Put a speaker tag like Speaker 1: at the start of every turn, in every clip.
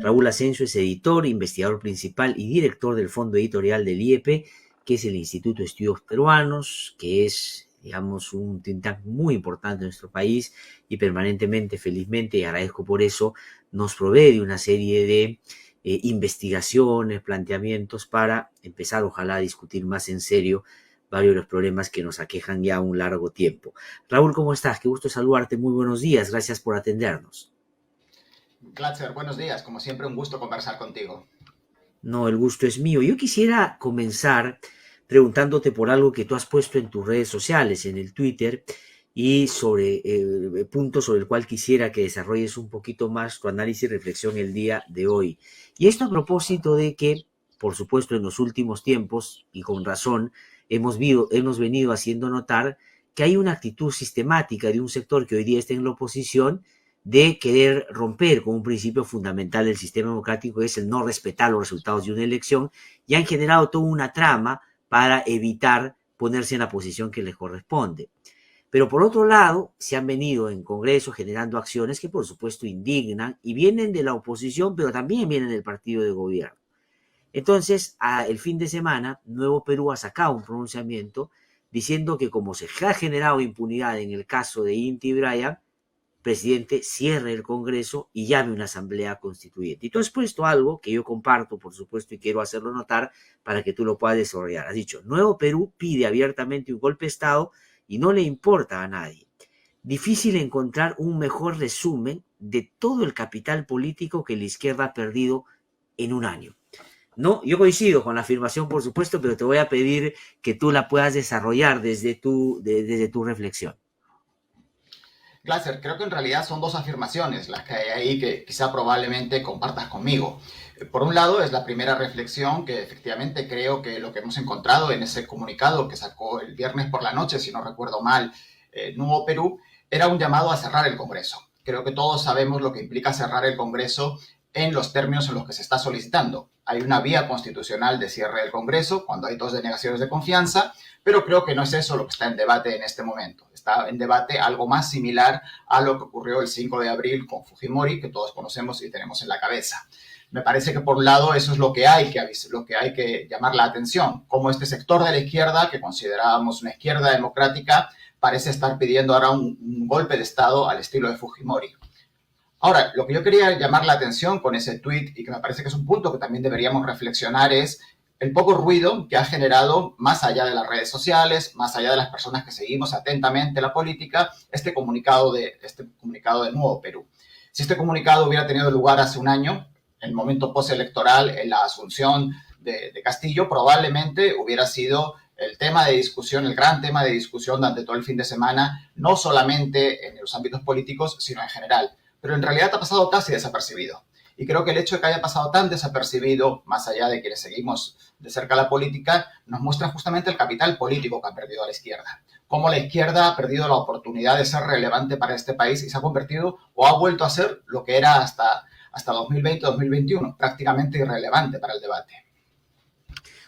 Speaker 1: Raúl Asensio es editor, investigador principal y director del fondo editorial del IEP, que es el Instituto de Estudios Peruanos, que es, digamos, un think tank muy importante en nuestro país y permanentemente, felizmente, y agradezco por eso, nos provee de una serie de investigaciones, planteamientos para empezar, ojalá, a discutir más en serio varios de los problemas que nos aquejan ya un largo tiempo. Raúl, ¿cómo estás? Qué gusto saludarte. Muy buenos días. Gracias por atendernos.
Speaker 2: Glatzer, buenos días. Como siempre, un gusto conversar contigo.
Speaker 1: No, el gusto es mío. Yo quisiera comenzar preguntándote por algo que tú has puesto en tus redes sociales, en el Twitter, y sobre el punto sobre el cual quisiera que desarrolles un poquito más tu análisis y reflexión el día de hoy. Y esto a propósito de que, por supuesto, en los últimos tiempos, y con razón, hemos venido haciendo notar que hay una actitud sistemática de un sector que hoy día está en la oposición de querer romper con un principio fundamental del sistema democrático, que es el no respetar los resultados de una elección, y han generado toda una trama para evitar ponerse en la posición que les corresponde. Pero por otro lado, se han venido en Congreso generando acciones que por supuesto indignan y vienen de la oposición, pero también vienen del partido de gobierno. Entonces, el fin de semana, Nuevo Perú ha sacado un pronunciamiento diciendo que como se ha generado impunidad en el caso de Inti Brian, presidente cierre el Congreso y llame una asamblea constituyente. Y tú has puesto algo que yo comparto, por supuesto, y quiero hacerlo notar para que tú lo puedas desarrollar. Has dicho, Nuevo Perú pide abiertamente un golpe de Estado y no le importa a nadie. Difícil encontrar un mejor resumen de todo el capital político que la izquierda ha perdido en un año. No, yo coincido con la afirmación, por supuesto, pero te voy a pedir que tú la puedas desarrollar desde tu reflexión.
Speaker 2: Glatzer, creo que en realidad son dos afirmaciones las que hay ahí que quizá probablemente compartas conmigo. Por un lado, es la primera reflexión que efectivamente creo que lo que hemos encontrado en ese comunicado que sacó el viernes por la noche, si no recuerdo mal, Nuevo Perú, era un llamado a cerrar el Congreso. Creo que todos sabemos lo que implica cerrar el Congreso en los términos en los que se está solicitando. Hay una vía constitucional de cierre del Congreso cuando hay dos denegaciones de confianza, pero creo que no es eso lo que está en debate en este momento. Está en debate algo más similar a lo que ocurrió el 5 de abril con Fujimori, que todos conocemos y tenemos en la cabeza. Me parece que por un lado eso es lo que hay que llamar la atención, como este sector de la izquierda, que considerábamos una izquierda democrática, parece estar pidiendo ahora un golpe de Estado al estilo de Fujimori. Ahora, lo que yo quería llamar la atención con ese tuit, y que me parece que es un punto que también deberíamos reflexionar, es el poco ruido que ha generado, más allá de las redes sociales, más allá de las personas que seguimos atentamente la política, este comunicado de Nuevo Perú. Si este comunicado hubiera tenido lugar hace un año, en el momento postelectoral, en la asunción de Castillo, probablemente hubiera sido el tema de discusión, el gran tema de discusión durante todo el fin de semana, no solamente en los ámbitos políticos, sino en general. Pero en realidad ha pasado casi desapercibido. Y creo que el hecho de que haya pasado tan desapercibido, más allá de quienes seguimos de cerca la política, nos muestra justamente el capital político que ha perdido la izquierda. Cómo la izquierda ha perdido la oportunidad de ser relevante para este país y se ha convertido o ha vuelto a ser lo que era hasta 2020-2021, prácticamente irrelevante para el debate.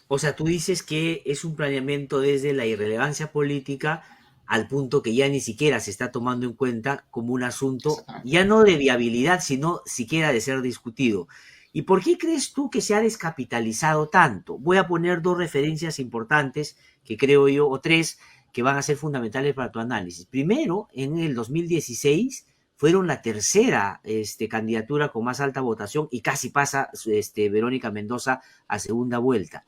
Speaker 1: O sea, tú dices que es un planeamiento desde la irrelevancia política al punto que ya ni siquiera se está tomando en cuenta como un asunto
Speaker 2: Exactamente.
Speaker 1: ya no de viabilidad, sino siquiera de ser discutido. ¿Y por qué crees tú que se ha descapitalizado tanto? Voy a poner dos referencias importantes que creo yo, o tres, que van a ser fundamentales para tu análisis. Primero, en el 2016 fueron la tercera candidatura con más alta votación y casi pasa Verónica Mendoza a segunda vuelta.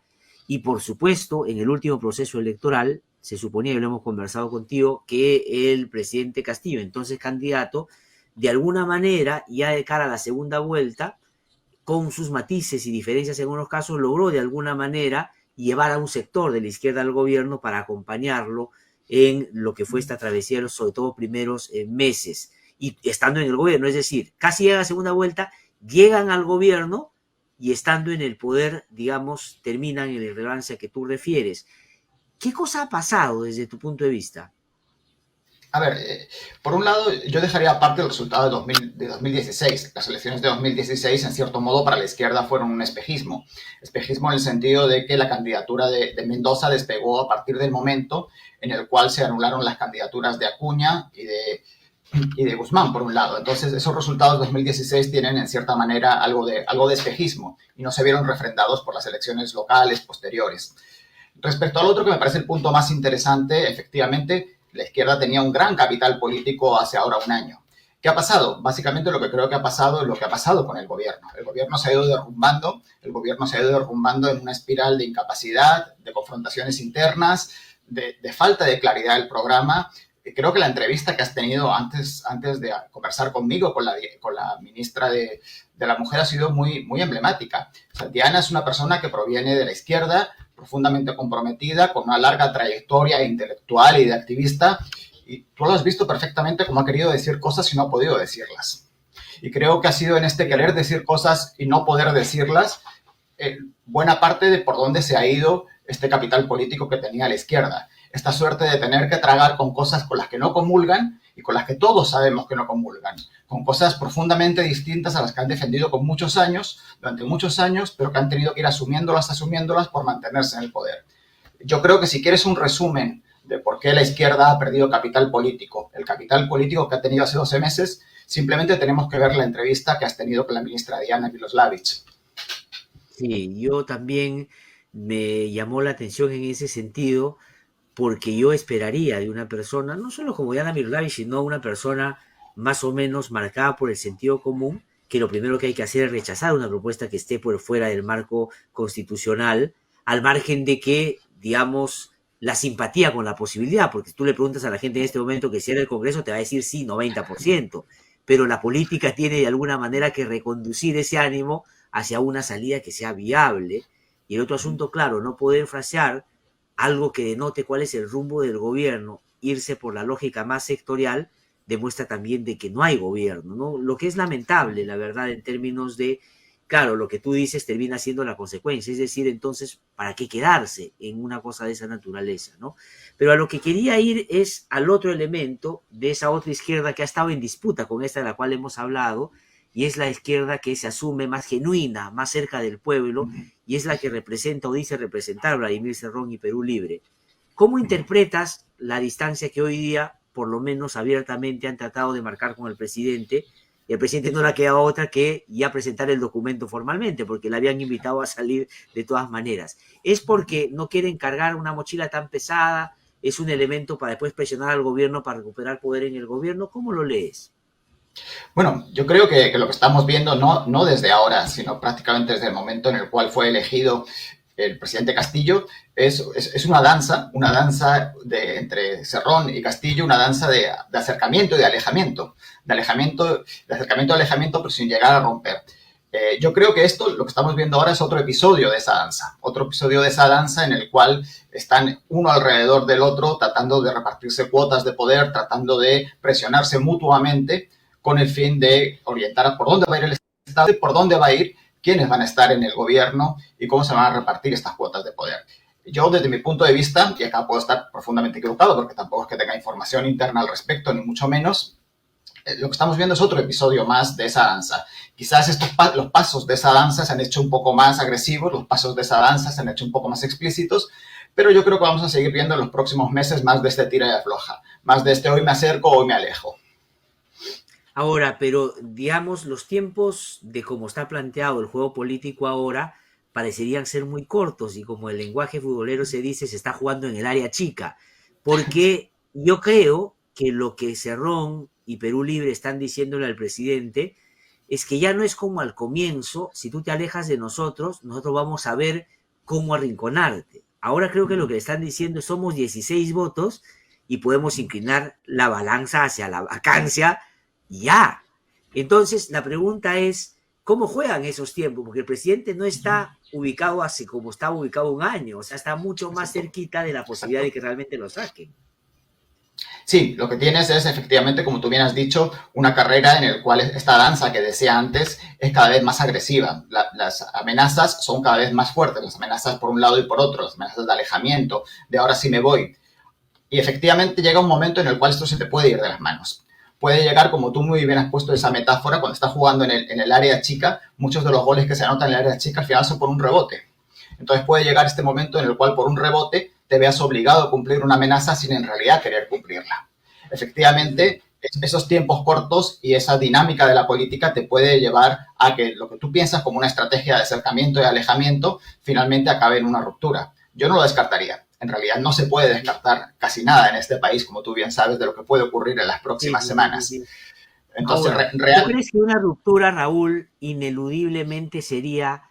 Speaker 1: Y por supuesto, en el último proceso electoral, se suponía, y lo hemos conversado contigo, que el presidente Castillo, entonces candidato, de alguna manera, ya de cara a la segunda vuelta, con sus matices y diferencias en unos casos, logró de alguna manera llevar a un sector de la izquierda al gobierno para acompañarlo en lo que fue esta travesía, sobre todo primeros meses, y estando en el gobierno, es decir, casi llega la segunda vuelta, llegan al gobierno y estando en el poder, digamos, terminan en la irrelevancia que tú refieres. ¿Qué cosa ha pasado desde tu punto de vista?
Speaker 2: A ver, por un lado, yo dejaría aparte el resultado de 2016. Las elecciones de 2016, en cierto modo, para la izquierda fueron un espejismo. Espejismo en el sentido de que la candidatura de Mendoza despegó a partir del momento en el cual se anularon las candidaturas de Acuña y de Guzmán, por un lado. Entonces, esos resultados de 2016 tienen, en cierta manera, algo de espejismo y no se vieron refrendados por las elecciones locales posteriores. Respecto al otro, que me parece el punto más interesante, efectivamente, la izquierda tenía un gran capital político hace ahora un año. ¿Qué ha pasado? Básicamente lo que creo que ha pasado es lo que ha pasado con el gobierno. El gobierno se ha ido derrumbando, en una espiral de incapacidad, de confrontaciones internas, de falta de claridad del programa. Creo que la entrevista que has tenido antes de conversar conmigo, con la ministra de la Mujer, ha sido muy, muy emblemática. O sea, Diana es una persona que proviene de la izquierda, profundamente comprometida, con una larga trayectoria intelectual y de activista, y tú lo has visto perfectamente cómo ha querido decir cosas y no ha podido decirlas. Y creo que ha sido en este querer decir cosas y no poder decirlas buena parte de por dónde se ha ido este capital político que tenía la izquierda. Esta suerte de tener que tragar con cosas con las que no comulgan y con las que todos sabemos que no comulgan, con cosas profundamente distintas a las que han defendido durante muchos años, pero que han tenido que ir asumiéndolas por mantenerse en el poder. Yo creo que si quieres un resumen de por qué la izquierda ha perdido capital político, el capital político que ha tenido hace 12 meses, simplemente tenemos que ver la entrevista que has tenido con la ministra Diana Miloslavich.
Speaker 1: Sí, yo también me llamó la atención en ese sentido, porque yo esperaría de una persona, no solo como Diana Miloslavich, sino una persona más o menos marcada por el sentido común, que lo primero que hay que hacer es rechazar una propuesta que esté por fuera del marco constitucional, al margen de que, digamos, la simpatía con la posibilidad, porque si tú le preguntas a la gente en este momento que cierre el Congreso, te va a decir sí, 90%, pero la política tiene de alguna manera que reconducir ese ánimo hacia una salida que sea viable. Y el otro asunto, claro, no poder frasear algo que denote cuál es el rumbo del gobierno, irse por la lógica más sectorial, demuestra también de que no hay gobierno, ¿no? Lo que es lamentable, la verdad, en términos de, claro, lo que tú dices termina siendo la consecuencia, es decir, entonces, ¿para qué quedarse en una cosa de esa naturaleza, ¿no? Pero a lo que quería ir es al otro elemento de esa otra izquierda que ha estado en disputa con esta de la cual hemos hablado, y es la izquierda que se asume más genuina, más cerca del pueblo, y es la que representa o dice representar a Vladimir Cerrón y Perú Libre. ¿Cómo interpretas la distancia que hoy día, por lo menos abiertamente, han tratado de marcar con el presidente? Y al presidente no le ha quedado otra que ya presentar el documento formalmente, porque le habían invitado a salir de todas maneras. ¿Es porque no quieren cargar una mochila tan pesada? ¿Es un elemento para después presionar al gobierno para recuperar poder en el gobierno? ¿Cómo lo lees?
Speaker 2: Bueno, yo creo que lo que estamos viendo no desde ahora, sino prácticamente desde el momento en el cual fue elegido el presidente Castillo, es una danza entre Cerrón y Castillo, una danza de acercamiento y de alejamiento, de acercamiento y alejamiento, pero sin llegar a romper. Yo creo que lo que estamos viendo ahora es otro episodio de esa danza en el cual están uno alrededor del otro tratando de repartirse cuotas de poder, tratando de presionarse mutuamente con el fin de orientar a por dónde va a ir el Estado y por dónde va a ir, quiénes van a estar en el gobierno y cómo se van a repartir estas cuotas de poder. Yo, desde mi punto de vista, y acá puedo estar profundamente equivocado porque tampoco es que tenga información interna al respecto, ni mucho menos, lo que estamos viendo es otro episodio más de esa danza. Quizás los pasos de esa danza se han hecho un poco más agresivos, los pasos de esa danza se han hecho un poco más explícitos, pero yo creo que vamos a seguir viendo en los próximos meses más de este tira y afloja, más de este hoy me acerco, hoy me alejo.
Speaker 1: Ahora, pero digamos, los tiempos de cómo está planteado el juego político ahora parecerían ser muy cortos y como el lenguaje futbolero se dice, se está jugando en el área chica, porque yo creo que lo que Cerrón y Perú Libre están diciéndole al presidente es que ya no es como al comienzo, si tú te alejas de nosotros vamos a ver cómo arrinconarte. Ahora creo que lo que le están diciendo es somos 16 votos y podemos inclinar la balanza hacia la vacancia ya. Entonces, la pregunta es, ¿cómo juegan esos tiempos? Porque el presidente no está ubicado así como estaba ubicado un año, o sea, está mucho más cerquita de la posibilidad de que realmente lo saquen.
Speaker 2: Sí, lo que tienes es efectivamente, como tú bien has dicho, una carrera en la cual esta danza que decía antes es cada vez más agresiva. Las amenazas son cada vez más fuertes, las amenazas por un lado y por otro, las amenazas de alejamiento, de ahora sí me voy. Y efectivamente llega un momento en el cual esto se te puede ir de las manos. Puede llegar, como tú muy bien has puesto esa metáfora, cuando estás jugando en el área chica, muchos de los goles que se anotan en el área chica al final son por un rebote. Entonces puede llegar este momento en el cual por un rebote te veas obligado a cumplir una amenaza sin en realidad querer cumplirla. Efectivamente, esos tiempos cortos y esa dinámica de la política te puede llevar a que lo que tú piensas como una estrategia de acercamiento y alejamiento finalmente acabe en una ruptura. Yo no lo descartaría. En realidad no se puede descartar casi nada en este país, como tú bien sabes, de lo que puede ocurrir en las
Speaker 1: Sí,
Speaker 2: próximas
Speaker 1: sí, sí, sí,
Speaker 2: semanas.
Speaker 1: sí.
Speaker 2: Entonces,
Speaker 1: Ahora, ¿tú crees que una ruptura, Raúl, ineludiblemente sería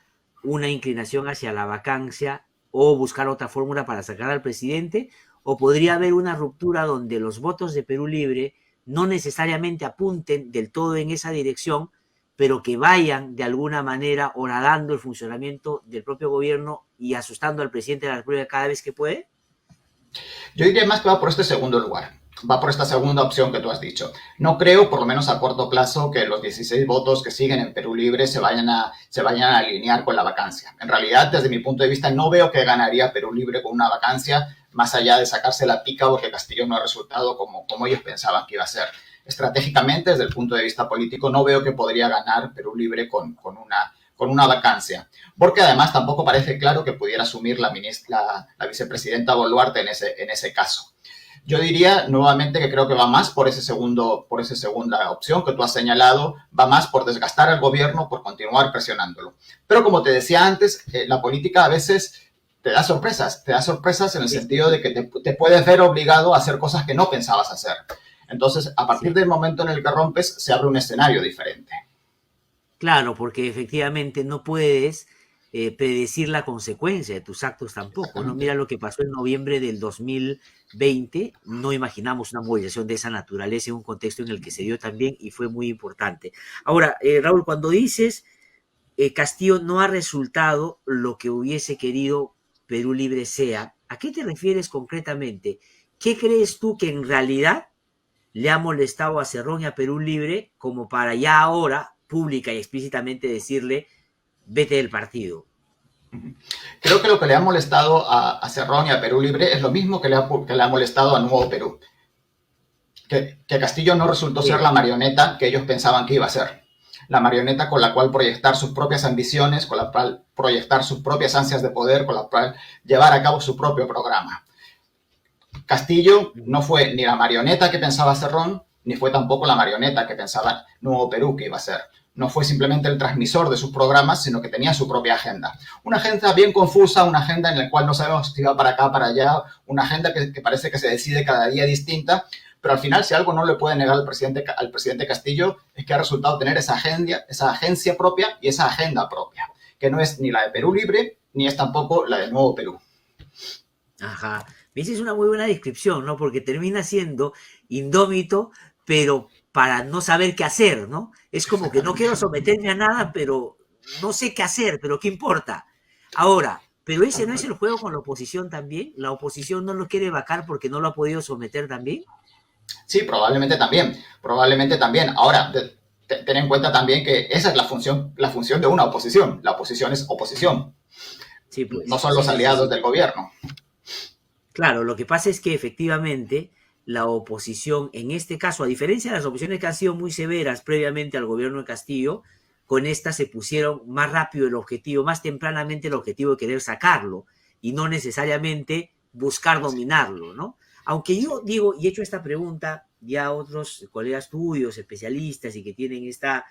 Speaker 1: una inclinación hacia la vacancia o buscar otra fórmula para sacar al presidente? ¿O podría haber una ruptura donde los votos de Perú Libre no necesariamente apunten del todo en esa dirección, pero que vayan de alguna manera horadando el funcionamiento del propio gobierno y asustando al presidente de la República cada vez que puede?
Speaker 2: yo diría más que va por este segundo lugar. Va por esta segunda opción que tú has dicho. No creo, por lo menos a corto plazo, que los 16 votos que siguen en Perú Libre se vayan a alinear con la vacancia. En realidad, desde mi punto de vista, no veo que ganaría Perú Libre con una vacancia, más allá de sacarse la pica porque Castillo no ha resultado como ellos pensaban que iba a ser. Estratégicamente, desde el punto de vista político, no veo que podría ganar Perú Libre con una vacancia, porque además tampoco parece claro que pudiera asumir la vicepresidenta Boluarte en ese caso. Yo diría nuevamente que creo que va más por esa segunda opción que tú has señalado, va más por desgastar al gobierno, por continuar presionándolo. Pero como te decía antes, la política a veces te da sorpresas en el
Speaker 1: Sí,
Speaker 2: sentido de que te puedes ver obligado a hacer cosas que no pensabas hacer. Entonces, a partir
Speaker 1: sí.
Speaker 2: del momento en el que rompes, se abre un escenario diferente.
Speaker 1: Claro, porque efectivamente no puedes predecir la consecuencia de tus actos tampoco, ¿no?
Speaker 2: Exactamente.
Speaker 1: Mira lo que pasó en noviembre del 2020, no imaginamos una movilización de esa naturaleza en un contexto en el que se dio también y fue muy importante. Ahora, Raúl, cuando dices Castillo no ha resultado lo que hubiese querido Perú Libre sea, ¿a qué te refieres concretamente? ¿Qué crees tú que en realidad le ha molestado a Cerrón y a Perú Libre como para ya ahora, pública y explícitamente decirle, vete del partido?
Speaker 2: Creo que lo que le ha molestado a Cerrón y a Perú Libre es lo mismo que le ha molestado a Nuevo Perú. Que Castillo no resultó ser
Speaker 1: Sí,
Speaker 2: la marioneta que ellos pensaban que iba a ser. La marioneta con la cual proyectar sus propias ambiciones, con la cual proyectar sus propias ansias de poder, con la cual llevar a cabo su propio programa. Castillo no fue ni la marioneta que pensaba Cerrón, ni fue tampoco la marioneta que pensaba Nuevo Perú que iba a ser. No fue simplemente el transmisor de sus programas, sino que tenía su propia agenda. Una agenda bien confusa, una agenda en la cual no sabemos si va para acá, para allá, una agenda que parece que se decide cada día distinta, pero al final, si algo no le puede negar al presidente Castillo, es que ha resultado tener esa agencia propia y esa agenda propia, que no es ni la de Perú Libre, ni es tampoco la de Nuevo Perú.
Speaker 1: ajá. Me dices una muy buena descripción, ¿no? Porque termina siendo indómito, pero para no saber qué hacer, ¿no? Es como que no
Speaker 2: Exactamente.
Speaker 1: quiero someterme a nada, pero no sé qué hacer, pero ¿qué importa? Ahora, pero ese
Speaker 2: Tal
Speaker 1: no es
Speaker 2: cual.
Speaker 1: el juego con la oposición también. La oposición no lo quiere vacar porque no lo ha podido someter también.
Speaker 2: Sí, probablemente también, probablemente también. Ahora, ten en cuenta también que esa es la función de una oposición. La oposición es oposición,
Speaker 1: Sí,
Speaker 2: no
Speaker 1: pues,
Speaker 2: son
Speaker 1: sí,
Speaker 2: los
Speaker 1: sí, sí,
Speaker 2: aliados
Speaker 1: sí.
Speaker 2: del gobierno.
Speaker 1: Claro, lo que pasa es que efectivamente la oposición, en este caso, a diferencia de las oposiciones que han sido muy severas previamente al gobierno de Castillo, con esta se pusieron más rápido el objetivo, más tempranamente el objetivo de querer sacarlo y no necesariamente buscar
Speaker 2: Sí,
Speaker 1: dominarlo, ¿no? Aunque
Speaker 2: sí.
Speaker 1: yo digo, y he hecho esta pregunta ya a otros colegas tuyos, especialistas y que tienen esta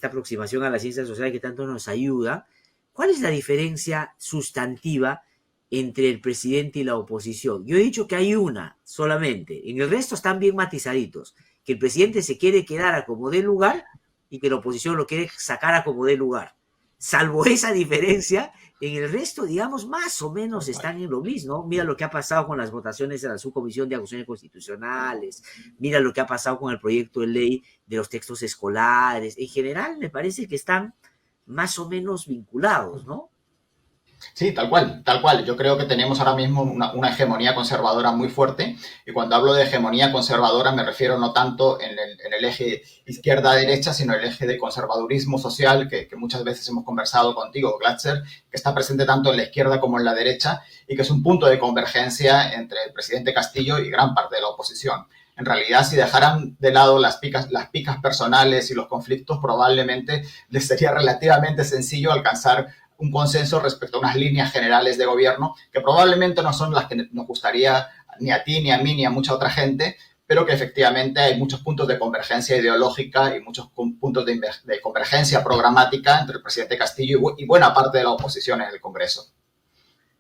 Speaker 1: aproximación a la ciencia social que tanto nos ayuda, ¿cuál es la diferencia sustantiva entre el presidente y la oposición? Yo he dicho que hay una solamente, en el resto están bien matizaditos, que el presidente se quiere quedar a como dé lugar y que la oposición lo quiere sacar a como dé lugar. Salvo esa diferencia, en el resto, digamos, más o menos
Speaker 2: Tal cual.
Speaker 1: están en lo mismo. Mira lo que ha pasado con las votaciones de la subcomisión de acusaciones constitucionales, mira lo que ha pasado con el proyecto de ley de los textos escolares. En general, me parece que están más o menos vinculados, ¿no?
Speaker 2: Sí, tal cual, tal cual. Yo creo que tenemos ahora mismo una hegemonía conservadora muy fuerte y cuando hablo de hegemonía conservadora me refiero no tanto en el eje izquierda-derecha, sino el eje de conservadurismo social que muchas veces hemos conversado contigo, Glatzer, que está presente tanto en la izquierda como en la derecha y que es un punto de convergencia entre el presidente Castillo y gran parte de la oposición. En realidad, si dejaran de lado las picas personales y los conflictos, probablemente les sería relativamente sencillo alcanzar un consenso respecto a unas líneas generales de gobierno que probablemente no son las que nos gustaría ni a ti, ni a mí, ni a mucha otra gente, pero que efectivamente hay muchos puntos de convergencia ideológica y muchos puntos de convergencia programática entre el presidente Castillo y buena parte de la oposición en el Congreso.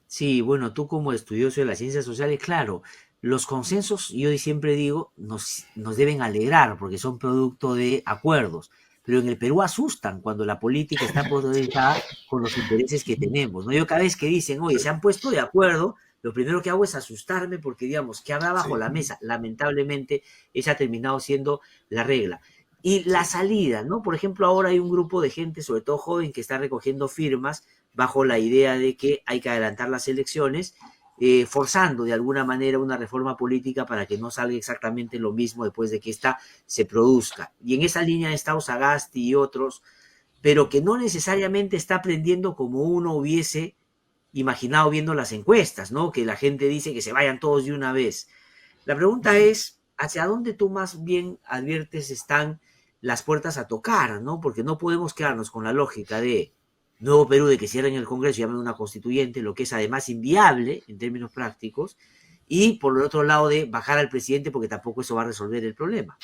Speaker 1: Sí, bueno, tú como estudioso de las ciencias sociales, claro, los consensos, yo siempre digo, nos deben alegrar porque son producto de acuerdos, pero en el Perú asustan cuando la política está polarizada con los intereses que tenemos, ¿no? Yo cada vez que dicen, oye, se han puesto de acuerdo, lo primero que hago es asustarme porque, digamos, que habrá bajo
Speaker 2: Sí.
Speaker 1: la mesa. Lamentablemente, esa ha terminado siendo la regla. Y la salida, ¿no? Por ejemplo, ahora hay un grupo de gente, sobre todo joven, que está recogiendo firmas bajo la idea de que hay que adelantar las elecciones, forzando de alguna manera una reforma política para que no salga exactamente lo mismo después de que ésta se produzca. Y en esa línea está Sagasti y otros, pero que no necesariamente está aprendiendo como uno hubiese imaginado viendo las encuestas, ¿no? Que la gente dice que se vayan todos de una vez. La pregunta es, ¿hacia dónde tú más bien adviertes están las puertas a tocar, ¿no? Porque no podemos quedarnos con la lógica de Nuevo Perú, de que cierren el Congreso y llamen una constituyente, lo que es además inviable en términos prácticos, y por el otro lado de bajar al presidente porque tampoco eso va a resolver el problema.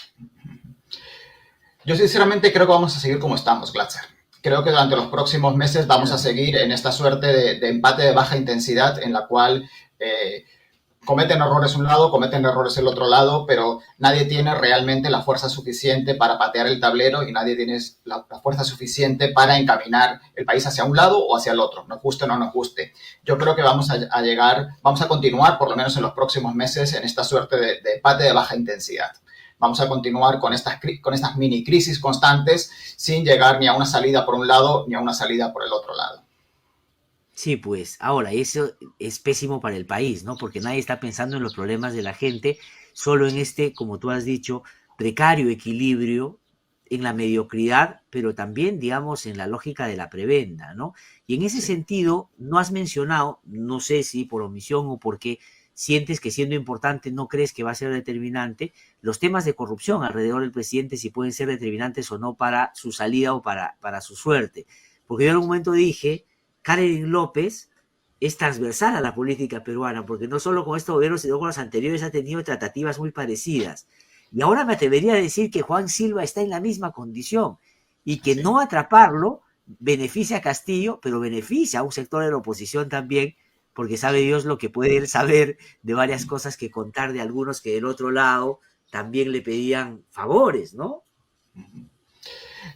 Speaker 2: Yo sinceramente creo que vamos a seguir como estamos, Glatzer. Creo que durante los próximos meses vamos a
Speaker 1: Claro.
Speaker 2: seguir en esta suerte de empate de baja intensidad en la cual cometen errores un lado, cometen errores el otro lado, pero nadie tiene realmente la fuerza suficiente para patear el tablero y nadie tiene la fuerza suficiente para encaminar el país hacia un lado o hacia el otro, nos guste o no nos guste. Yo creo que vamos a llegar, vamos a continuar por lo menos en los próximos meses en esta suerte de empate de baja intensidad. Vamos a continuar con estas mini crisis constantes sin llegar ni a una salida por un lado ni a una salida por el otro lado.
Speaker 1: Sí, pues ahora eso es pésimo para el país, ¿no? Porque nadie está pensando en los problemas de la gente, solo en este, como tú has dicho, precario equilibrio en la mediocridad, pero también, digamos, en la lógica de la prebenda, ¿no? Y en ese
Speaker 2: Sí.
Speaker 1: sentido, no has mencionado, no sé si por omisión o porque sientes que siendo importante no crees que va a ser determinante, los temas de corrupción alrededor del presidente, si pueden ser determinantes o no para su salida o para su suerte. Porque yo en algún momento dije Karen López es transversal a la política peruana, porque no solo con este gobierno, sino con los anteriores ha tenido tratativas muy parecidas. Y ahora me atrevería a decir que Juan Silva está en la misma condición y que
Speaker 2: Sí.
Speaker 1: no atraparlo beneficia a Castillo, pero beneficia a un sector de la oposición también, porque sabe
Speaker 2: Sí.
Speaker 1: Dios lo que puede él saber de varias cosas que contar de algunos que del otro lado también le pedían favores, ¿no?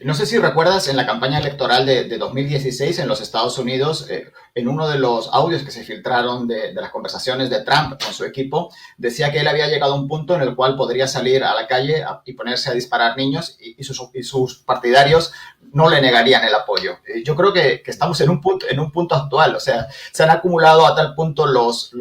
Speaker 2: No sé si recuerdas en la campaña electoral de 2016 en los Estados Unidos, en uno de los audios que se filtraron de las conversaciones de Trump con su equipo, decía que él había llegado a un punto en el cual podría salir a la calle y ponerse a disparar niños y sus partidarios no le negarían el apoyo. Yo creo que estamos en un punto actual, o sea, se han acumulado a tal punto los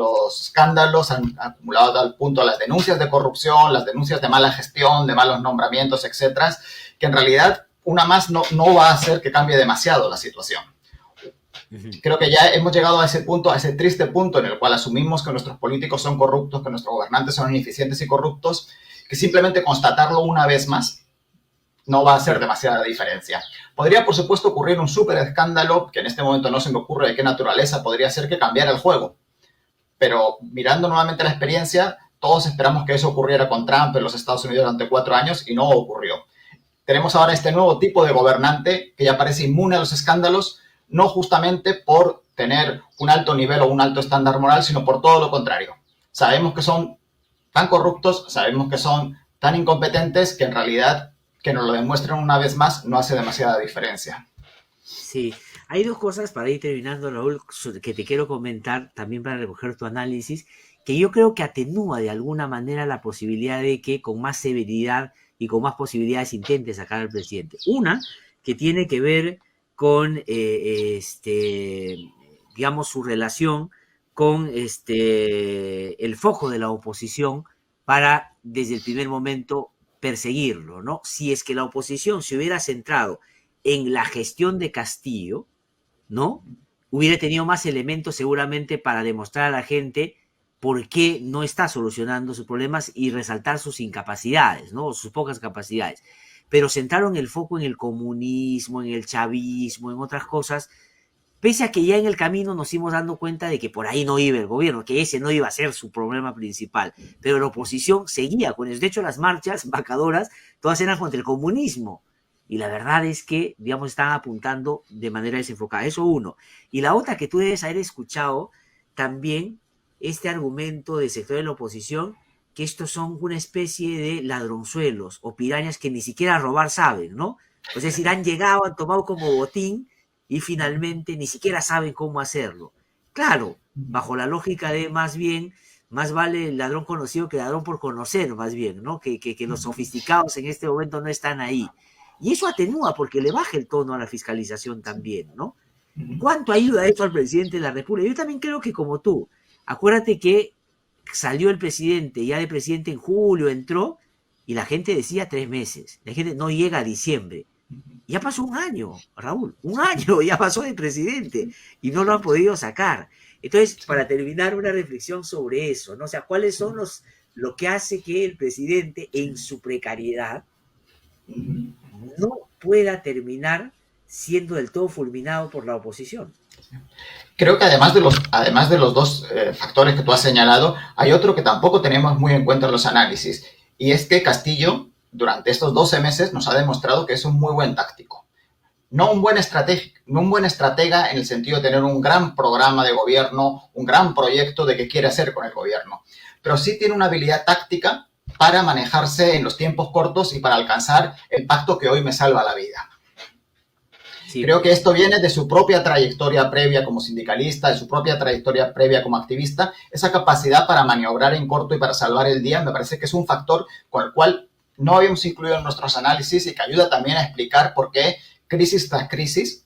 Speaker 2: escándalos, se han acumulado a tal punto las denuncias de corrupción, las denuncias de mala gestión, de malos nombramientos, etcétera, que en realidad una más no va a hacer que cambie demasiado la situación.
Speaker 1: Uh -huh.
Speaker 2: Creo que ya hemos llegado a ese punto, a ese triste punto en el cual asumimos que nuestros políticos son corruptos, que nuestros gobernantes son ineficientes y corruptos, que simplemente constatarlo una vez más no va a hacer
Speaker 1: Sí.
Speaker 2: demasiada diferencia. Podría, por supuesto, ocurrir un súper escándalo, que en este momento no se me ocurre de qué naturaleza podría ser, que cambiara el juego. Pero mirando nuevamente la experiencia, todos esperamos que eso ocurriera con Trump en los Estados Unidos durante 4 años y no ocurrió. Tenemos ahora este nuevo tipo de gobernante que ya parece inmune a los escándalos, no justamente por tener un alto nivel o un alto estándar moral, sino por todo lo contrario. Sabemos que son tan corruptos, sabemos que son tan incompetentes que en realidad que nos lo demuestren una vez más no hace demasiada diferencia.
Speaker 1: Sí, hay dos cosas para ir terminando, Raúl, que te quiero comentar también para recoger tu análisis, que yo creo que atenúa de alguna manera la posibilidad de que con más severidad y con más posibilidades intente sacar al presidente. Una, que tiene que ver con, digamos, su relación con el foco de la oposición para, desde el primer momento, perseguirlo, ¿no? Si es que la oposición se hubiera centrado en la gestión de Castillo, ¿no? Hubiera tenido más elementos seguramente para demostrar a la gente por qué no está solucionando sus problemas y resaltar sus incapacidades, ¿no? O sus pocas capacidades. Pero centraron el foco en el comunismo, en el chavismo, en otras cosas Pese a que ya en el camino nos íbamos dando cuenta de que por ahí no iba el gobierno, que ese no iba a ser su problema principal. Pero la oposición seguía con eso. De hecho, las marchas vacadoras, todas eran contra el comunismo. Y la verdad es que, digamos, están apuntando de manera desenfocada. Eso uno. Y la otra que tú debes haber escuchado también, este argumento del sector de la oposición, que estos son una especie de ladronzuelos o pirañas que ni siquiera robar saben, ¿no? Es decir, han llegado, han tomado como botín y finalmente ni siquiera saben cómo hacerlo. Claro, bajo la lógica de más bien, más vale el ladrón conocido que el ladrón por conocer, más bien, ¿no? Que los sofisticados en este momento no están ahí. Y eso atenúa porque le baja el tono a la fiscalización también, ¿no? ¿Cuánto ayuda esto al presidente de la República? Yo también creo que como tú, acuérdate que salió el presidente, ya de presidente en julio entró, y la gente decía 3 meses. La gente no llega a diciembre. Ya pasó un año, Raúl, un año ya pasó de presidente y no lo han podido sacar. Entonces, para terminar, una reflexión sobre eso, ¿no? O sea, ¿cuáles son lo que hace que el presidente en su precariedad no pueda terminar siendo del todo fulminado por la oposición?
Speaker 2: Creo que además de los dos factores que tú has señalado, hay otro que tampoco tenemos muy en cuenta en los análisis, y es que Castillo, durante estos 12 meses, nos ha demostrado que es un muy buen táctico. No un buen estratega en el sentido de tener un gran programa de gobierno, un gran proyecto de qué quiere hacer con el gobierno, pero sí tiene una habilidad táctica para manejarse en los tiempos cortos y para alcanzar el pacto que hoy me salva la vida. Sí. Creo que esto viene de su propia trayectoria previa como sindicalista, de su propia trayectoria previa como activista. Esa capacidad para maniobrar en corto y para salvar el día me parece que es un factor con el cual no habíamos incluido en nuestros análisis y que ayuda también a explicar por qué crisis tras crisis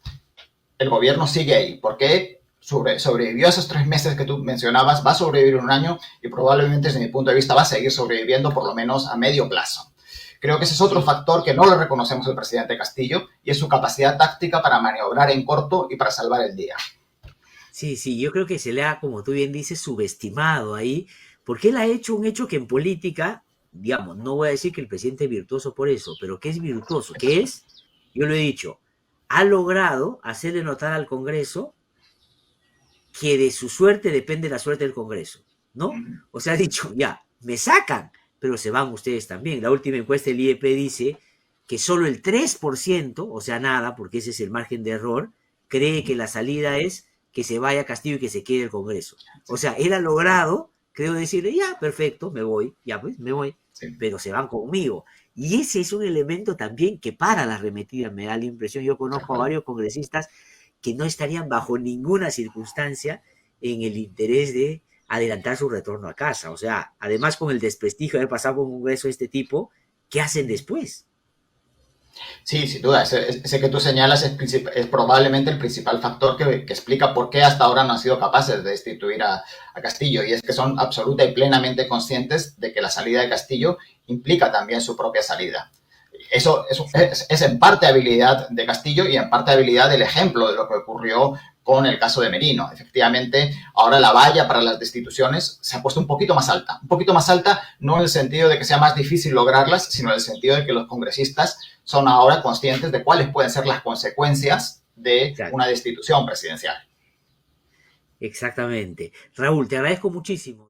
Speaker 2: el gobierno sigue ahí, por qué sobrevivió esos 3 meses que tú mencionabas, va a sobrevivir un año y probablemente desde mi punto de vista va a seguir sobreviviendo por lo menos a medio plazo. Creo que ese es otro factor que no le reconocemos al presidente Castillo y es su capacidad táctica para maniobrar en corto y para salvar el día.
Speaker 1: Sí, sí, yo creo que se le ha, como tú bien dices, subestimado ahí, porque él ha hecho un hecho que en política, digamos, no voy a decir que el presidente es virtuoso por eso, pero que es virtuoso, que es, yo lo he dicho, ha logrado hacerle notar al Congreso que de su suerte depende la suerte del Congreso, ¿no? O sea, ha dicho, ya, me sacan, pero se van ustedes también. La última encuesta del IEP dice que solo el 3%, o sea, nada, porque ese es el margen de error, cree que la salida es que se vaya Castillo y que se quede el Congreso. O sea, él ha logrado, creo, decirle, ya, perfecto, me voy, ya pues, me voy, pero se van conmigo. Y ese es un elemento también que para las arremetidas, me da la impresión. Yo conozco a varios congresistas que no estarían bajo ninguna circunstancia en el interés de adelantar su retorno a casa. O sea, además con el desprestigio de haber pasado por un congreso de este tipo, ¿qué hacen después?
Speaker 2: Sí, sin duda. Ese que tú señalas es probablemente el principal factor que explica por qué hasta ahora no han sido capaces de destituir a Castillo. Y es que son absoluta y plenamente conscientes de que la salida de Castillo implica también su propia salida. Eso es en parte habilidad de Castillo y en parte habilidad del ejemplo de lo que ocurrió con el caso de Merino. Efectivamente, ahora la valla para las destituciones se ha puesto un poquito más alta. Un poquito más alta no en el sentido de que sea más difícil lograrlas, sino en el sentido de que los congresistas son ahora conscientes de cuáles pueden ser las consecuencias de una destitución presidencial.
Speaker 1: Exactamente. Raúl, te agradezco muchísimo.